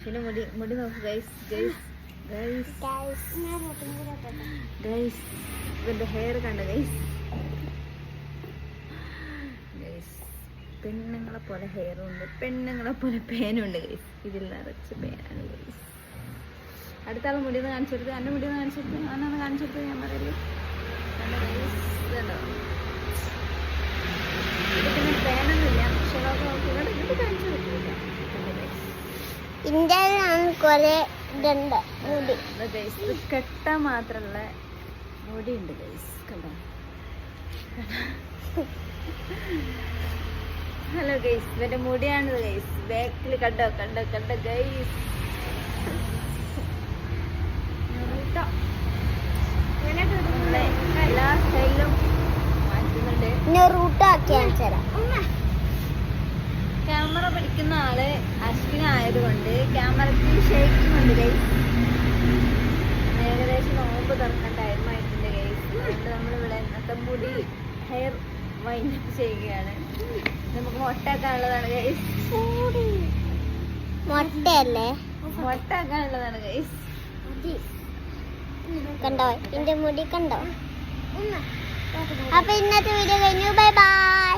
പിന്നെ മുടി നോക്ക് ഗൈസ് ഇതിന്റെ ഹെയർ കണ്ട ഗൈസ് പെണ്ണുങ്ങളെ പോലെ ഹെയറും ഉണ്ട്, പെണ്ണുങ്ങളെ പോലെ പേനുണ്ട് ഗൈസ്. ഇതിൽ നിറച്ച് പേനാണ് ഗൈസ്. അടുത്ത ആൾ മുടിയൊന്ന് കാണിച്ചെടുത്ത്, എൻ്റെ മുടിയൊന്ന് കാണിച്ചെടുത്ത്, ഞാനൊന്ന് കാണിച്ചെടുത്ത് ഞാൻ പറയല്ലേ. ഇതുണ്ടോ, ഇത് പിന്നെ പേനൊന്നുമില്ല, പക്ഷെ ഇത് കാണിച്ചു കൊടുക്കില്ല. ഇത് കെട്ടാൻ മാത്രമുള്ള മുടിയുണ്ട് ഗൈസ്, കണ്ടോ. ഹലോ ഗൈസ്, ഇവന്റെ മുടിയാണിത് ഗൈസ്. ബാക്കിൽ കണ്ടോ ഗൈസ്. എല്ലാ സ്റ്റൈലും മാറ്റുന്നുണ്ട്. ക്യാമറ പിടിക്കുന്ന ആള് അശ്വിൻ ആയതുകൊണ്ട് ക്യാമറയ്ക്ക് ഷേക്കുന്നുണ്ട് ഗൈസ്. ഏകദേശം നോമ്പ് തുറക്കാൻ ടൈം ആയിട്ടുണ്ട് ഗൈസ്. അതുകൊണ്ട് നമ്മളിവിടെ ഇന്നത്തെ മുടി ഹെയർ വൈൻഡപ്പ് ചെയ്യുകയാണ്. നമുക്ക് മൊട്ടാക്കാനുള്ളതാണ് ഗൈസ്. മൊട്ടാക്കാനുള്ളതാണ് ഗൈസ്. കണ്ടോ എന്റെ മുടി കണ്ടോ. അപ്പൊ ഇന്നത്തെ വീഡിയോ കഴിഞ്ഞു. Bye bye.